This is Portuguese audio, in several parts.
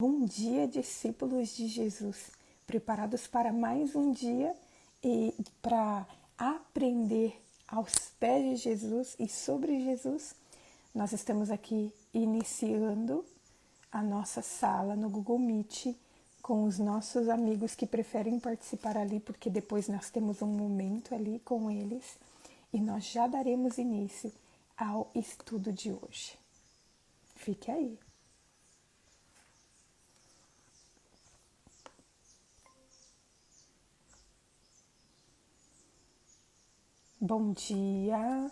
Bom dia, discípulos de Jesus, preparados para mais um dia e para aprender aos pés de Jesus e sobre Jesus. Nós estamos aqui iniciando a nossa sala no Google Meet com os nossos amigos que preferem participar ali, porque depois nós temos um momento ali com eles e nós já daremos início ao estudo de hoje. Fique aí. Bom dia,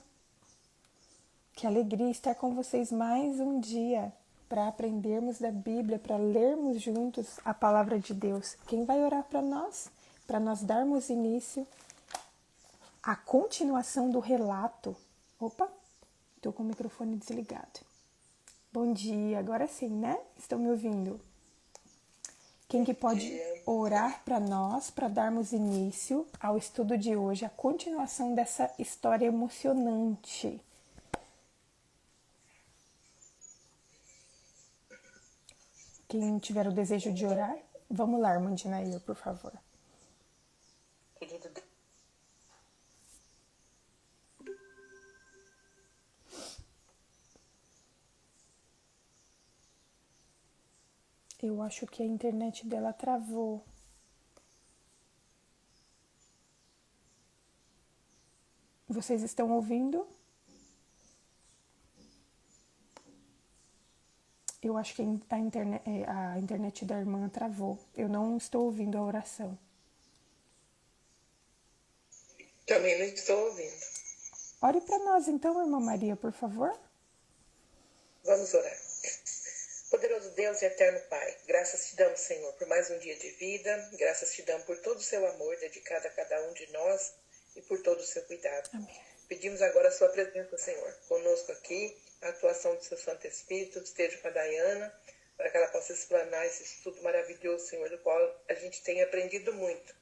que alegria estar com vocês mais um dia para aprendermos da Bíblia, para lermos juntos a palavra de Deus. Quem vai orar para nós darmos início à continuação do relato? Opa, estou com o microfone desligado. Bom dia, agora sim, né? Estão me ouvindo? Quem que pode orar para nós, para darmos início ao estudo de hoje, a continuação dessa história emocionante? Quem tiver o desejo de orar, vamos lá, irmã Dinair, por favor. Querido Eu acho que a internet dela travou. Vocês estão ouvindo? Eu acho que a internet da irmã travou. Eu não estou ouvindo a oração. também não estou ouvindo. Ore para nós então, irmã Maria, por favor. Vamos orar. Poderoso Deus e eterno Pai, graças te damos, Senhor, por mais um dia de vida. Graças te damos por todo o seu amor dedicado a cada um de nós e por todo o seu cuidado. Amém. Pedimos agora a sua presença, Senhor, conosco aqui, a atuação do seu Santo Espírito, esteja com a Dayana, para que ela possa explanar esse estudo maravilhoso, Senhor, do qual a gente tem aprendido muito.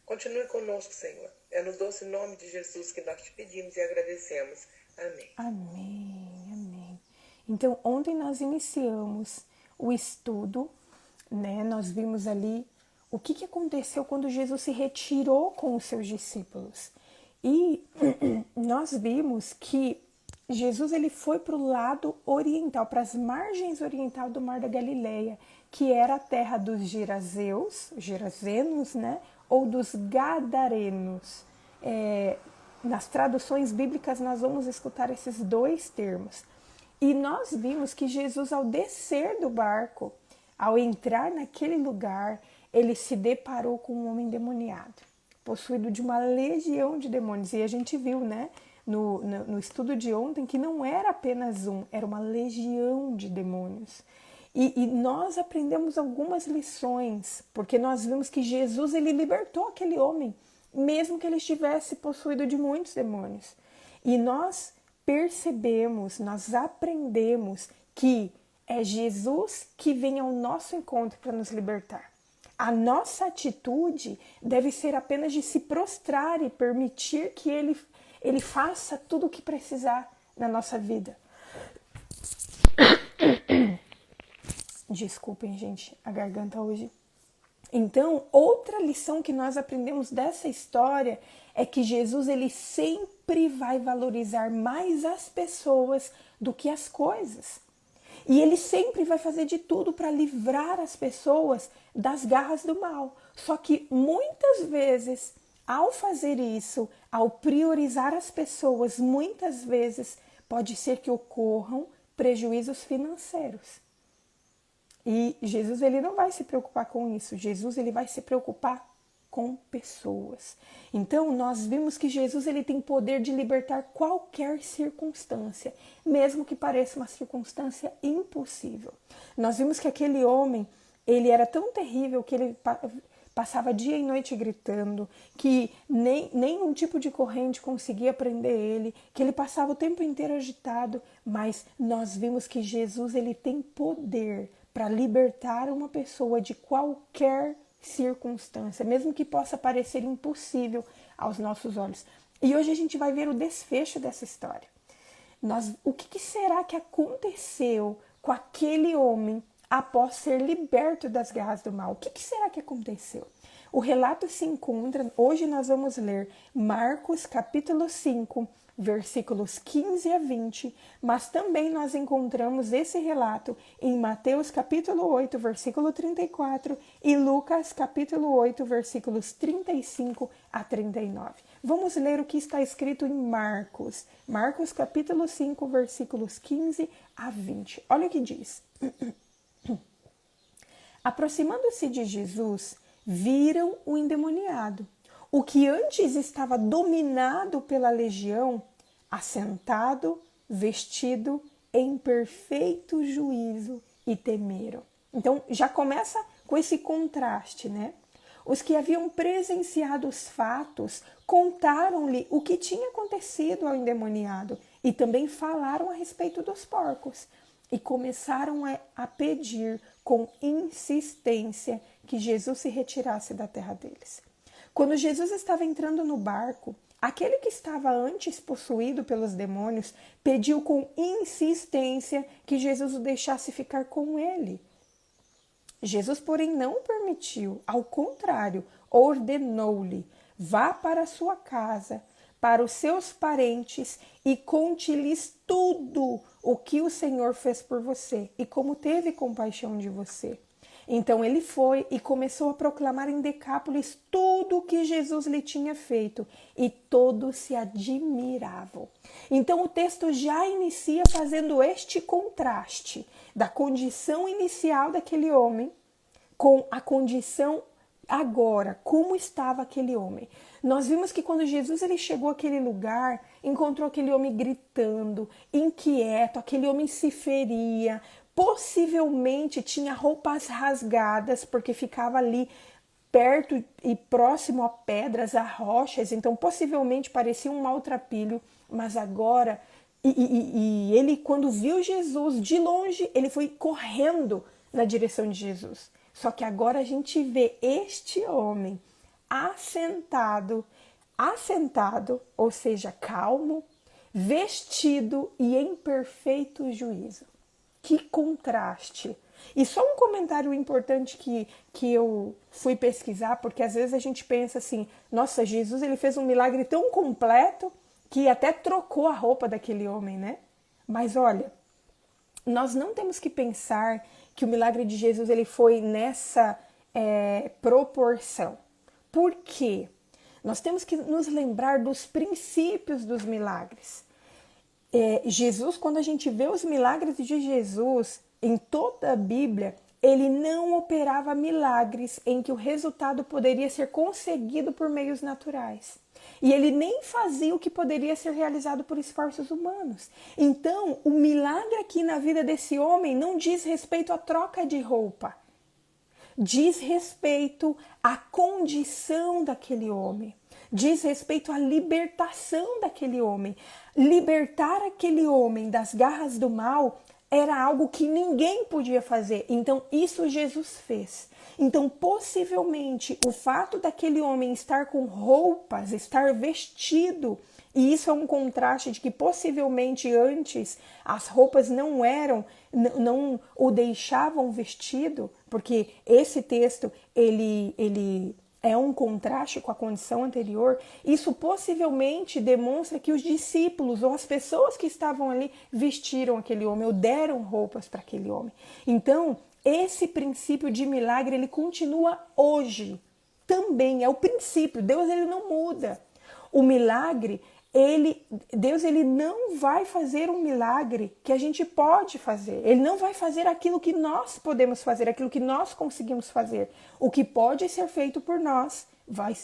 Continue conosco, Senhor. É no doce nome de Jesus que nós te pedimos e agradecemos. Amém. Amém, amém. Então, ontem nós iniciamos o estudo, né? Nós vimos ali o que aconteceu quando Jesus se retirou com os seus discípulos. E nós vimos que Jesus ele foi para o lado oriental, para as margens oriental do Mar da Galileia, que era a terra dos Gerazenos, né? Ou dos Gadarenos. Nas traduções bíblicas nós vamos escutar esses dois termos. E nós vimos que Jesus, ao descer do barco, ao entrar naquele lugar, ele se deparou com um homem endemoniado, possuído de uma legião de demônios. E a gente viu, né, no estudo de ontem, que não era apenas um, era uma legião de demônios. E nós aprendemos algumas lições, porque nós vimos que Jesus ele libertou aquele homem, mesmo que ele estivesse possuído de muitos demônios. E nós percebemos, nós aprendemos que é Jesus que vem ao nosso encontro para nos libertar. A nossa atitude deve ser apenas de se prostrar e permitir que ele faça tudo o que precisar na nossa vida. Desculpem, gente, a garganta hoje. Então, outra lição que nós aprendemos dessa história é que Jesus ele sempre vai valorizar mais as pessoas do que as coisas. E ele sempre vai fazer de tudo para livrar as pessoas das garras do mal. Só que muitas vezes, ao fazer isso, ao priorizar as pessoas, muitas vezes pode ser que ocorram prejuízos financeiros. E Jesus ele não vai se preocupar com isso. Jesus ele vai se preocupar com pessoas. Então nós vimos que Jesus ele tem poder de libertar qualquer circunstância, mesmo que pareça uma circunstância impossível. Nós vimos que aquele homem ele era tão terrível que ele passava dia e noite gritando, que nenhum tipo de corrente conseguia prender ele, que ele passava o tempo inteiro agitado, mas nós vimos que Jesus ele tem poder para libertar uma pessoa de qualquer circunstância, mesmo que possa parecer impossível aos nossos olhos. E hoje a gente vai ver o desfecho dessa história. O que será que aconteceu com aquele homem após ser liberto das garras do mal. O que será que aconteceu? O relato se encontra, hoje nós vamos ler Marcos capítulo 5, versículos 15 a 20, mas também nós encontramos esse relato em Mateus capítulo 8, versículo 34 e Lucas capítulo 8, versículos 35 a 39. Vamos ler o que está escrito em Marcos. Marcos capítulo 5, versículos 15 a 20. Olha o que diz. Aproximando-se de Jesus, viram o endemoniado, o que antes estava dominado pela legião, assentado, vestido em perfeito juízo, e temeram. Então já começa com esse contraste, né? Os que haviam presenciado os fatos contaram-lhe o que tinha acontecido ao endemoniado e também falaram a respeito dos porcos e começaram a pedir com insistência que Jesus se retirasse da terra deles. Quando Jesus estava entrando no barco, aquele que estava antes possuído pelos demônios pediu com insistência que Jesus o deixasse ficar com ele. Jesus, porém, não o permitiu, ao contrário, ordenou-lhe: vá para a sua casa, para os seus parentes e conte-lhes tudo o que o Senhor fez por você e como teve compaixão de você. Então ele foi e começou a proclamar em Decápolis tudo o que Jesus lhe tinha feito e todos se admiravam. Então o texto já inicia fazendo este contraste da condição inicial daquele homem com a condição agora, como estava aquele homem. Nós vimos que quando Jesus ele chegou àquele lugar, encontrou aquele homem gritando, inquieto, aquele homem se feria, possivelmente tinha roupas rasgadas, porque ficava ali perto e próximo a pedras, a rochas, então possivelmente parecia um maltrapilho, mas agora, ele quando viu Jesus de longe, ele foi correndo na direção de Jesus. Só que agora a gente vê este homem assentado, ou seja, calmo, vestido e em perfeito juízo. Que contraste! E só um comentário importante que eu fui pesquisar, porque às vezes a gente pensa assim, nossa, Jesus ele fez um milagre tão completo que até trocou a roupa daquele homem, né? Mas olha, nós não temos que pensar que o milagre de Jesus ele foi nessa proporção. Por quê? Nós temos que nos lembrar dos princípios dos milagres. Jesus, quando a gente vê os milagres de Jesus em toda a Bíblia, ele não operava milagres em que o resultado poderia ser conseguido por meios naturais. E ele nem fazia o que poderia ser realizado por esforços humanos. Então, o milagre aqui na vida desse homem não diz respeito à troca de roupa. Diz respeito à condição daquele homem. Diz respeito à libertação daquele homem. Libertar aquele homem das garras do mal era algo que ninguém podia fazer. Então, isso Jesus fez. Então, possivelmente, o fato daquele homem estar com roupas, estar vestido, e isso é um contraste de que possivelmente antes as roupas não o deixavam vestido, porque esse texto, ele é um contraste com a condição anterior. Isso possivelmente demonstra que os discípulos ou as pessoas que estavam ali vestiram aquele homem ou deram roupas para aquele homem. Então, esse princípio de milagre, ele continua hoje. Também é o princípio. Deus, ele não muda. O milagre, Deus, ele não vai fazer um milagre que a gente pode fazer. Ele não vai fazer aquilo que nós podemos fazer, aquilo que nós conseguimos fazer. O que pode ser feito por nós,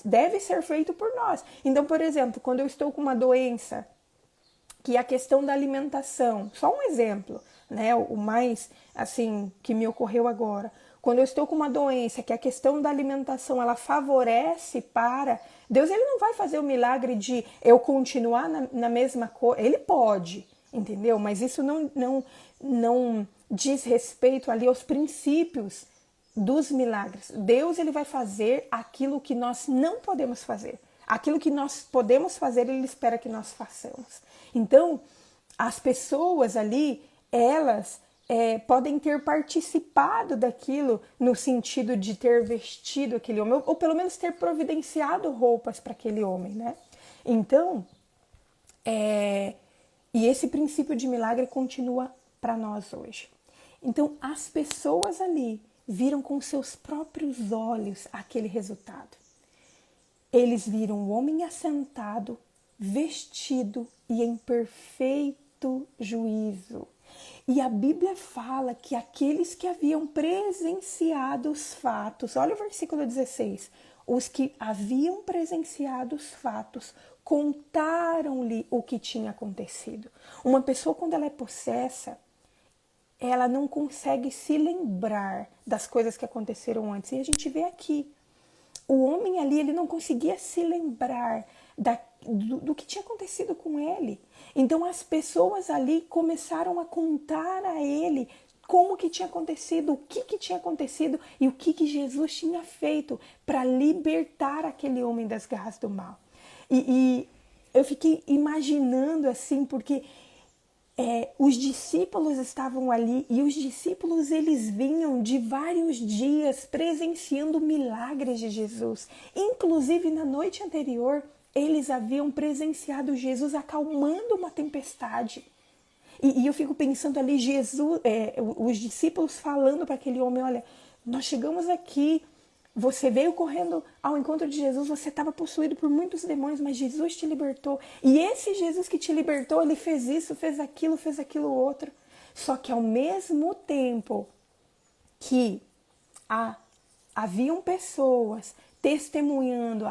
deve ser feito por nós. Então, por exemplo, quando eu estou com uma doença, que é a questão da alimentação, só um exemplo, né? O mais, assim, que me ocorreu agora. Quando eu estou com uma doença, que a questão da alimentação, ela favorece para... Deus, ele não vai fazer o milagre de eu continuar na mesma coisa. Ele pode, entendeu? Mas isso não diz respeito ali aos princípios dos milagres. Deus, ele vai fazer aquilo que nós não podemos fazer. Aquilo que nós podemos fazer, ele espera que nós façamos. Então, as pessoas ali, elas podem ter participado daquilo no sentido de ter vestido aquele homem, ou pelo menos ter providenciado roupas para aquele homem, né? Então, e esse princípio de milagre continua para nós hoje. Então, as pessoas ali viram com seus próprios olhos aquele resultado. Eles viram o homem assentado, vestido e em perfeito juízo. E a Bíblia fala que aqueles que haviam presenciado os fatos, olha o versículo 16, os que haviam presenciado os fatos contaram-lhe o que tinha acontecido. Uma pessoa, quando ela é possessa, ela não consegue se lembrar das coisas que aconteceram antes. E a gente vê aqui, o homem ali, ele não conseguia se lembrar do que tinha acontecido com ele. Então as pessoas ali começaram a contar a ele como que tinha acontecido, o que tinha acontecido e o que Jesus tinha feito para libertar aquele homem das garras do mal. E eu fiquei imaginando assim, porque os discípulos estavam ali e os discípulos eles vinham de vários dias presenciando milagres de Jesus. Inclusive na noite anterior eles haviam presenciado Jesus acalmando uma tempestade. E eu fico pensando ali os discípulos falando para aquele homem, olha, nós chegamos aqui, você veio correndo ao encontro de Jesus, você estava possuído por muitos demônios, mas Jesus te libertou. E esse Jesus que te libertou, ele fez isso, fez aquilo outro. Só que ao mesmo tempo que haviam pessoas testemunhando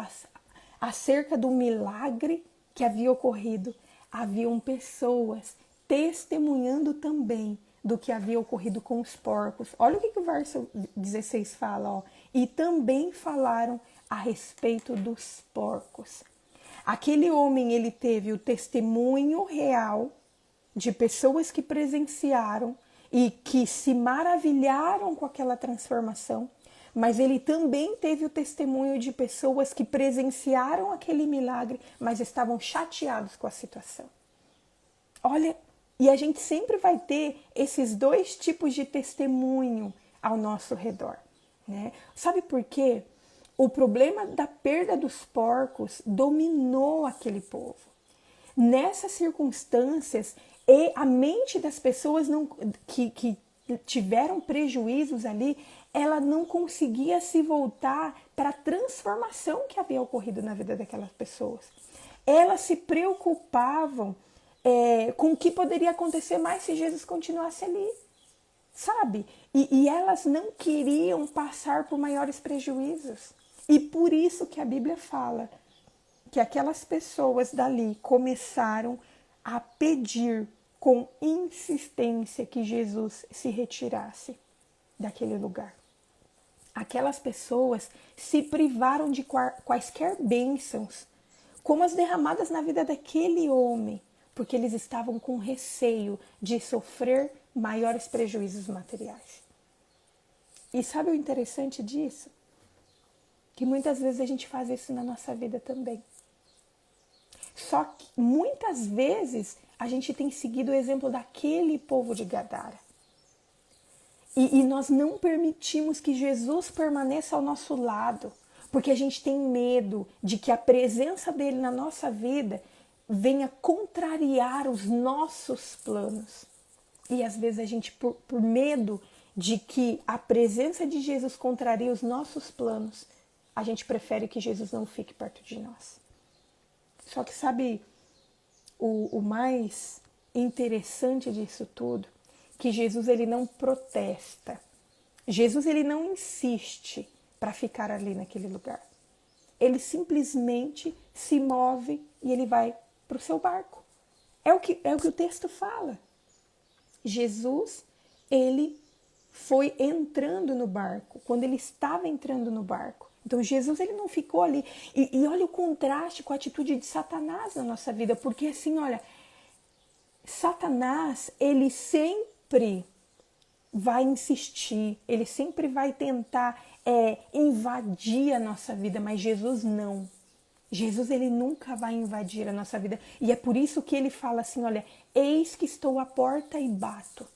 acerca do milagre que havia ocorrido, haviam pessoas testemunhando também do que havia ocorrido com os porcos. Olha o que o verso 16 fala, ó. E também falaram a respeito dos porcos. Aquele homem, ele teve o testemunho real de pessoas que presenciaram e que se maravilharam com aquela transformação, mas ele também teve o testemunho de pessoas que presenciaram aquele milagre, mas estavam chateados com a situação. Olha, e a gente sempre vai ter esses dois tipos de testemunho ao nosso redor, né? Sabe por quê? O problema da perda dos porcos dominou aquele povo. Nessas circunstâncias, a mente das pessoas que tiveram prejuízos ali, ela não conseguia se voltar para a transformação que havia ocorrido na vida daquelas pessoas. Elas se preocupavam com o que poderia acontecer mais se Jesus continuasse ali, sabe? E elas não queriam passar por maiores prejuízos. E por isso que a Bíblia fala que aquelas pessoas dali começaram a pedir com insistência que Jesus se retirasse daquele lugar. Aquelas pessoas se privaram de quaisquer bênçãos, como as derramadas na vida daquele homem, porque eles estavam com receio de sofrer maiores prejuízos materiais. E sabe o interessante disso? Que muitas vezes a gente faz isso na nossa vida também. Só que muitas vezes a gente tem seguido o exemplo daquele povo de Gadara. E nós não permitimos que Jesus permaneça ao nosso lado, porque a gente tem medo de que a presença dele na nossa vida venha contrariar os nossos planos. E às vezes a gente, por medo de que a presença de Jesus contrarie os nossos planos, a gente prefere que Jesus não fique perto de nós. Só que sabe o mais interessante disso tudo? Que Jesus ele não protesta. Jesus ele não insiste para ficar ali naquele lugar. Ele simplesmente se move e ele vai para o seu barco. É o que o texto fala. Jesus, ele foi entrando no barco, quando ele estava entrando no barco. Então Jesus ele não ficou ali. E olha o contraste com a atitude de Satanás na nossa vida, porque assim, olha, Satanás, ele sempre vai insistir, ele sempre vai tentar invadir a nossa vida, mas Jesus não. Jesus ele nunca vai invadir a nossa vida. E é por isso que ele fala assim, olha, eis que estou à porta e bato.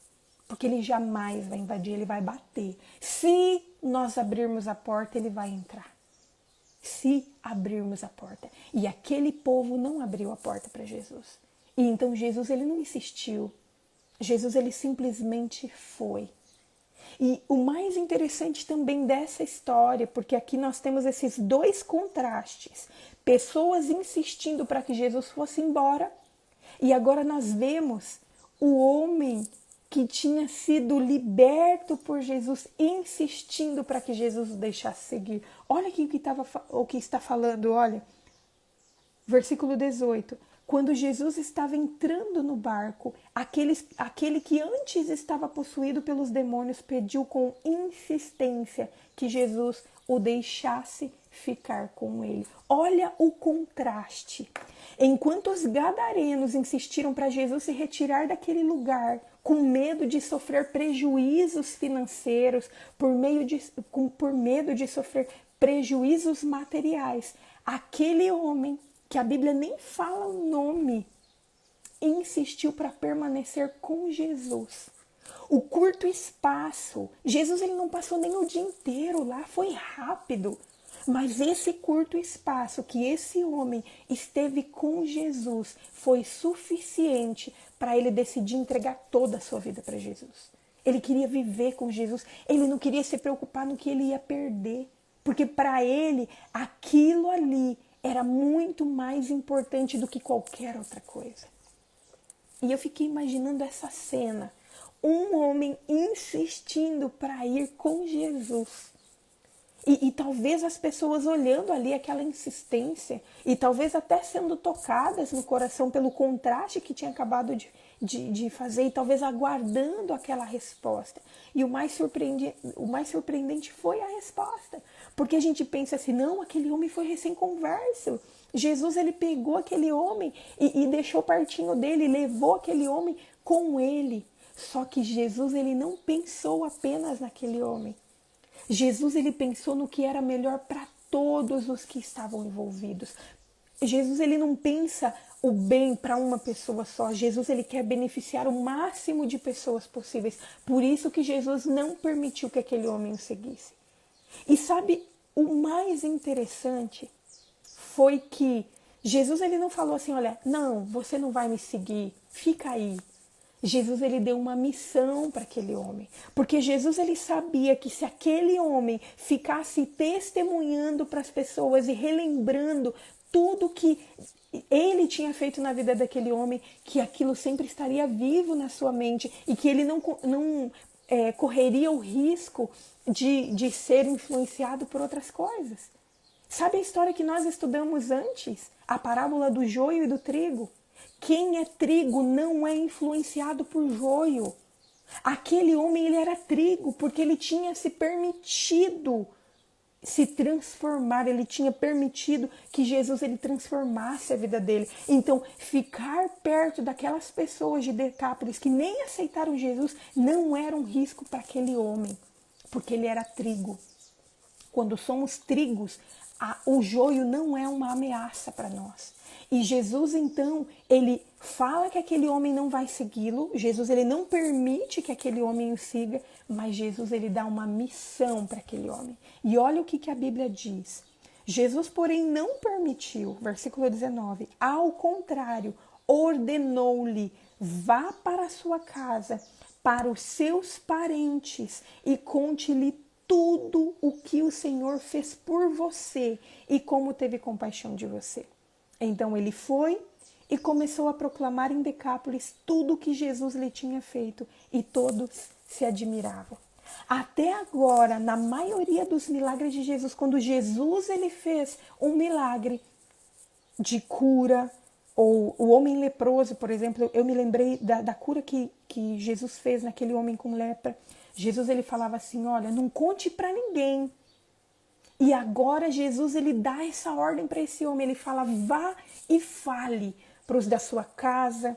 Porque ele jamais vai invadir, ele vai bater. Se nós abrirmos a porta, ele vai entrar. Se abrirmos a porta. E aquele povo não abriu a porta para Jesus. E então Jesus, ele não insistiu. Jesus, ele simplesmente foi. E o mais interessante também dessa história, porque aqui nós temos esses dois contrastes. Pessoas insistindo para que Jesus fosse embora. E agora nós vemos o homem que tinha sido liberto por Jesus, insistindo para que Jesus o deixasse seguir. Olha aqui o que está falando, olha. Versículo 18. Quando Jesus estava entrando no barco, aquele que antes estava possuído pelos demônios pediu com insistência que Jesus o deixasse ficar com ele. Olha o contraste. Enquanto os gadarenos insistiram para Jesus se retirar daquele lugar, com medo de sofrer prejuízos financeiros, por medo de sofrer prejuízos materiais, aquele homem, que a Bíblia nem fala o nome, insistiu para permanecer com Jesus. O curto espaço, Jesus ele não passou nem o dia inteiro lá, foi rápido. Mas esse curto espaço que esse homem esteve com Jesus foi suficiente para ele decidir entregar toda a sua vida para Jesus. Ele queria viver com Jesus, ele não queria se preocupar no que ele ia perder, porque para ele aquilo ali era muito mais importante do que qualquer outra coisa. E eu fiquei imaginando essa cena, um homem insistindo para ir com Jesus. E talvez as pessoas olhando ali aquela insistência e talvez até sendo tocadas no coração pelo contraste que tinha acabado de fazer e talvez aguardando aquela resposta. E o mais surpreendente foi a resposta. Porque a gente pensa assim, não, aquele homem foi recém-converso. Jesus ele pegou aquele homem e deixou pertinho dele, levou aquele homem com ele. Só que Jesus ele não pensou apenas naquele homem. Jesus ele pensou no que era melhor para todos os que estavam envolvidos. Jesus ele não pensa o bem para uma pessoa só. Jesus ele quer beneficiar o máximo de pessoas possíveis. Por isso que Jesus não permitiu que aquele homem o seguisse. E sabe, o mais interessante foi que Jesus ele não falou assim, olha, não, você não vai me seguir, fica aí. Jesus ele deu uma missão para aquele homem, porque Jesus ele sabia que se aquele homem ficasse testemunhando para as pessoas e relembrando tudo que ele tinha feito na vida daquele homem, que aquilo sempre estaria vivo na sua mente e que ele não correria o risco de ser influenciado por outras coisas. Sabe a história que nós estudamos antes? A parábola do joio e do trigo? Quem é trigo não é influenciado por joio. Aquele homem ele era trigo porque ele tinha se permitido se transformar, ele tinha permitido que Jesus ele transformasse a vida dele. Então, ficar perto daquelas pessoas de Decápolis que nem aceitaram Jesus não era um risco para aquele homem, porque ele era trigo. Quando somos trigos, o joio não é uma ameaça para nós. E Jesus, então, ele fala que aquele homem não vai segui-lo. Jesus, ele não permite que aquele homem o siga, mas Jesus, ele dá uma missão para aquele homem. E olha o que a Bíblia diz. Jesus, porém, não permitiu, versículo 19, ao contrário, ordenou-lhe, vá para a sua casa, para os seus parentes e conte-lhe tudo o que o Senhor fez por você e como teve compaixão de você. Então ele foi e começou a proclamar em Decápolis tudo o que Jesus lhe tinha feito e todos se admiravam. Até agora, na maioria dos milagres de Jesus, quando Jesus ele fez um milagre de cura, ou o homem leproso, por exemplo, eu me lembrei da cura que Jesus fez naquele homem com lepra. Jesus ele falava assim, olha, não conte para ninguém. E agora Jesus ele dá essa ordem para esse homem, ele fala, vá e fale para os da sua casa,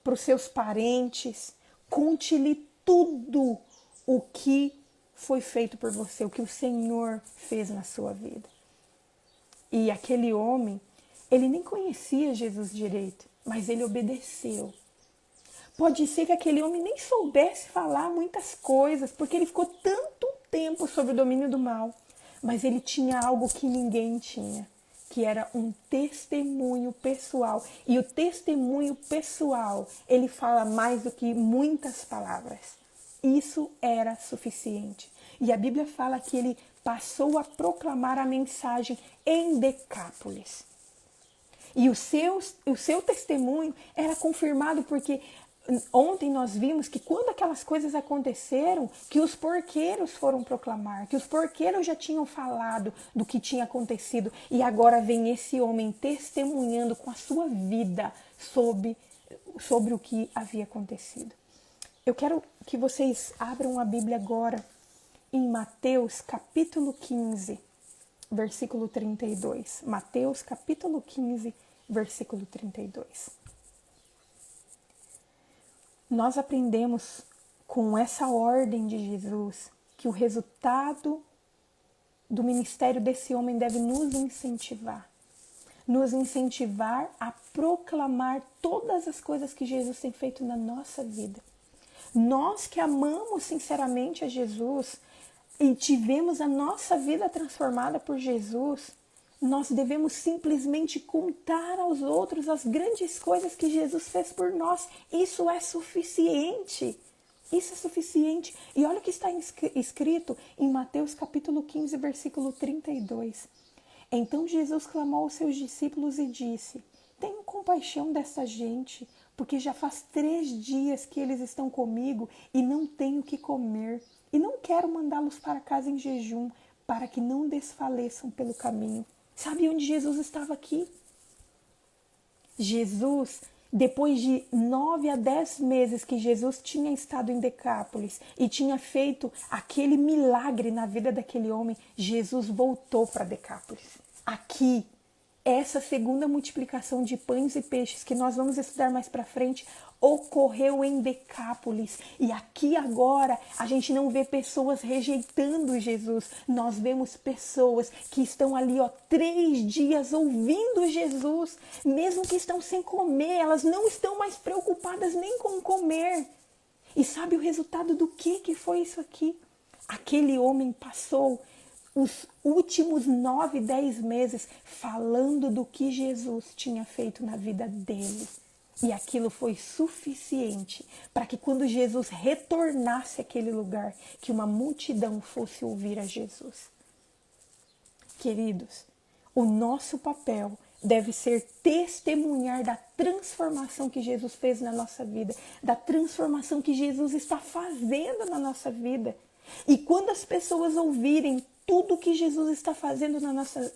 para os seus parentes, conte-lhe tudo o que foi feito por você, o que o Senhor fez na sua vida. E aquele homem, ele nem conhecia Jesus direito, mas ele obedeceu. Pode ser que aquele homem nem soubesse falar muitas coisas, porque ele ficou tanto tempo sob o domínio do mal. Mas ele tinha algo que ninguém tinha, que era um testemunho pessoal. E o testemunho pessoal, ele fala mais do que muitas palavras. Isso era suficiente. E a Bíblia fala que ele passou a proclamar a mensagem em Decápolis. E o seu testemunho era confirmado porque ontem nós vimos que quando aquelas coisas aconteceram, que os porqueiros foram proclamar, que os porqueiros já tinham falado do que tinha acontecido. E agora vem esse homem testemunhando com a sua vida sobre o que havia acontecido. Eu quero que vocês abram a Bíblia agora em Mateus capítulo 15, versículo 32. Mateus capítulo 15, versículo 32. Nós aprendemos com essa ordem de Jesus que o resultado do ministério desse homem deve nos incentivar a proclamar todas as coisas que Jesus tem feito na nossa vida. Nós que amamos sinceramente a Jesus e tivemos a nossa vida transformada por Jesus, nós devemos simplesmente contar aos outros as grandes coisas que Jesus fez por nós. Isso é suficiente. Isso é suficiente. E olha o que está escrito em Mateus capítulo 15, versículo 32. Então Jesus clamou aos seus discípulos e disse: tenham compaixão dessa gente, porque já faz 3 dias que eles estão comigo e não tenho o que comer. E não quero mandá-los para casa em jejum, para que não desfaleçam pelo caminho. Sabe onde Jesus estava aqui? Jesus, depois de 9 a 10 meses que Jesus tinha estado em Decápolis e tinha feito aquele milagre na vida daquele homem, Jesus voltou para Decápolis. Aqui, essa segunda multiplicação de pães e peixes que nós vamos estudar mais para frente ocorreu em Decápolis. E aqui agora a gente não vê pessoas rejeitando Jesus. Nós vemos pessoas que estão ali 3 dias ouvindo Jesus. Mesmo que estão sem comer, elas não estão mais preocupadas nem com comer. E sabe o resultado do que foi isso aqui? Aquele homem passou os últimos 9, 10 meses falando do que Jesus tinha feito na vida dele. E aquilo foi suficiente para que quando Jesus retornasse àquele lugar, que uma multidão fosse ouvir a Jesus. Queridos, o nosso papel deve ser testemunhar da transformação que Jesus fez na nossa vida, da transformação que Jesus está fazendo na nossa vida. E quando as pessoas ouvirem tudo que Jesus está fazendo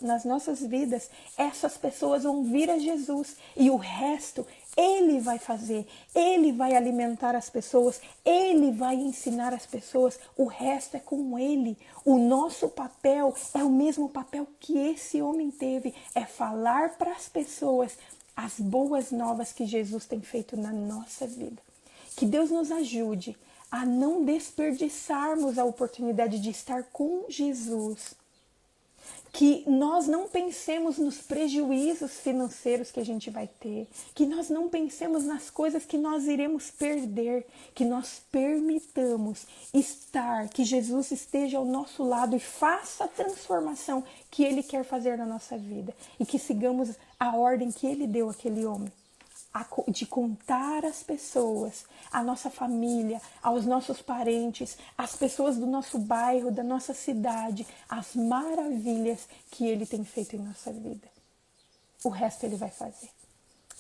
nas nossas vidas, essas pessoas vão vir a Jesus e o resto Ele vai fazer, Ele vai alimentar as pessoas, Ele vai ensinar as pessoas, o resto é com Ele. O nosso papel é o mesmo papel que esse homem teve, é falar para as pessoas as boas novas que Jesus tem feito na nossa vida. Que Deus nos ajude a não desperdiçarmos a oportunidade de estar com Jesus. Que nós não pensemos nos prejuízos financeiros que a gente vai ter, que nós não pensemos nas coisas que nós iremos perder, que nós permitamos que Jesus esteja ao nosso lado e faça a transformação que Ele quer fazer na nossa vida e que sigamos a ordem que Ele deu àquele homem. De contar às pessoas, à nossa família, aos nossos parentes, às pessoas do nosso bairro, da nossa cidade, as maravilhas que Ele tem feito em nossa vida. O resto Ele vai fazer.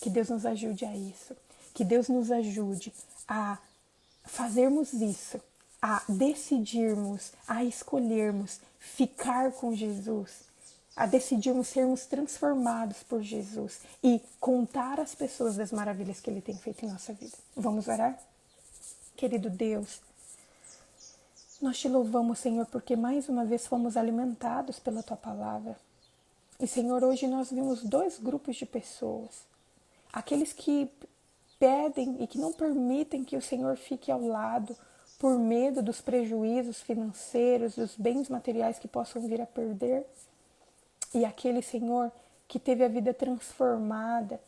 Que Deus nos ajude a isso. Que Deus nos ajude a fazermos isso, a decidirmos, a escolhermos ficar com Jesus, a decidirmos sermos transformados por Jesus e contar às pessoas das maravilhas que Ele tem feito em nossa vida. Vamos orar? Querido Deus, nós te louvamos, Senhor, porque mais uma vez fomos alimentados pela Tua Palavra. E, Senhor, hoje nós vimos 2 grupos de pessoas. Aqueles que pedem e que não permitem que o Senhor fique ao lado por medo dos prejuízos financeiros, dos bens materiais que possam vir a perder. E aquele, Senhor, que teve a vida transformada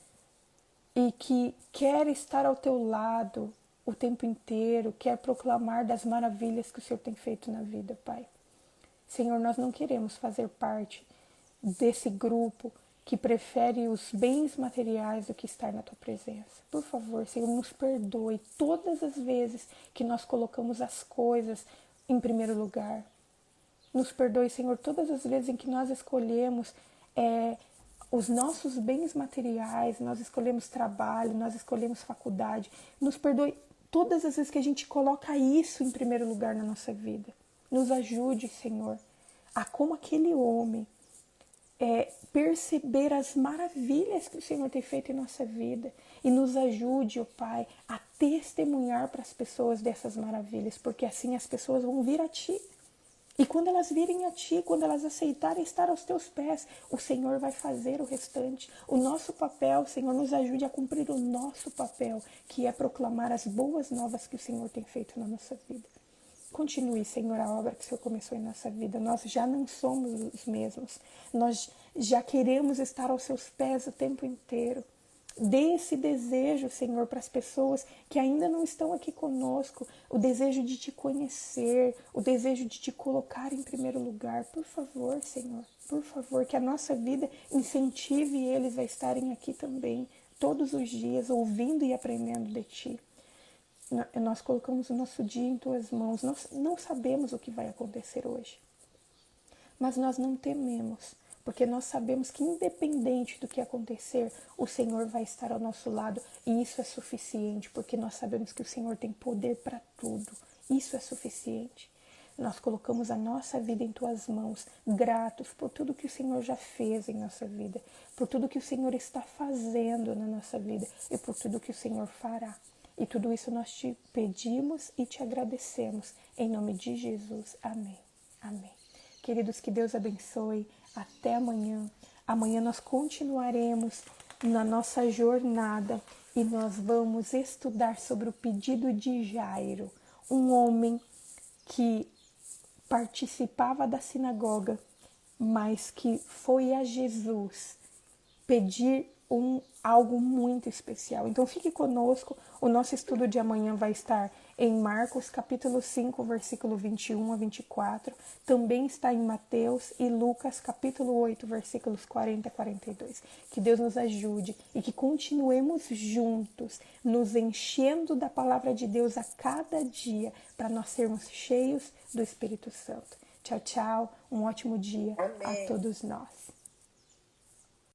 e que quer estar ao teu lado o tempo inteiro, quer proclamar das maravilhas que o Senhor tem feito na vida, Pai. Senhor, nós não queremos fazer parte desse grupo que prefere os bens materiais do que estar na tua presença. Por favor, Senhor, nos perdoe todas as vezes que nós colocamos as coisas em primeiro lugar. Nos perdoe, Senhor, todas as vezes em que nós escolhemos os nossos bens materiais, nós escolhemos trabalho, nós escolhemos faculdade. Nos perdoe todas as vezes que a gente coloca isso em primeiro lugar na nossa vida. Nos ajude, Senhor, a como aquele homem perceber as maravilhas que o Senhor tem feito em nossa vida. E nos ajude, ó Pai, a testemunhar para as pessoas dessas maravilhas, porque assim as pessoas vão vir a Ti. E quando elas virem a Ti, quando elas aceitarem estar aos Teus pés, o Senhor vai fazer o restante. O nosso papel, Senhor, nos ajude a cumprir o nosso papel, que é proclamar as boas novas que o Senhor tem feito na nossa vida. Continue, Senhor, a obra que o Senhor começou em nossa vida. Nós já não somos os mesmos. Nós já queremos estar aos Seus pés o tempo inteiro. Dê esse desejo, Senhor, para as pessoas que ainda não estão aqui conosco, o desejo de Te conhecer, o desejo de Te colocar em primeiro lugar. Por favor, Senhor, por favor, que a nossa vida incentive eles a estarem aqui também, todos os dias, ouvindo e aprendendo de Ti. Nós colocamos o nosso dia em Tuas mãos. Nós não sabemos o que vai acontecer hoje, mas nós não tememos, porque nós sabemos que independente do que acontecer, o Senhor vai estar ao nosso lado, e isso é suficiente, porque nós sabemos que o Senhor tem poder para tudo. Isso é suficiente. Nós colocamos a nossa vida em Tuas mãos, gratos por tudo que o Senhor já fez em nossa vida, por tudo que o Senhor está fazendo na nossa vida e por tudo que o Senhor fará. E tudo isso nós Te pedimos e Te agradecemos. Em nome de Jesus. Amém. Amém. Queridos, que Deus abençoe. Até amanhã. Amanhã nós continuaremos na nossa jornada e nós vamos estudar sobre o pedido de Jairo, um homem que participava da sinagoga, mas que foi a Jesus pedir algo muito especial. Então fique conosco, o nosso estudo de amanhã vai estar em Marcos capítulo 5, versículo 21 a 24, também está em Mateus e Lucas capítulo 8, versículos 40 a 42. Que Deus nos ajude e que continuemos juntos, nos enchendo da palavra de Deus a cada dia, para nós sermos cheios do Espírito Santo. Tchau, tchau, um ótimo dia Amém. a todos nós.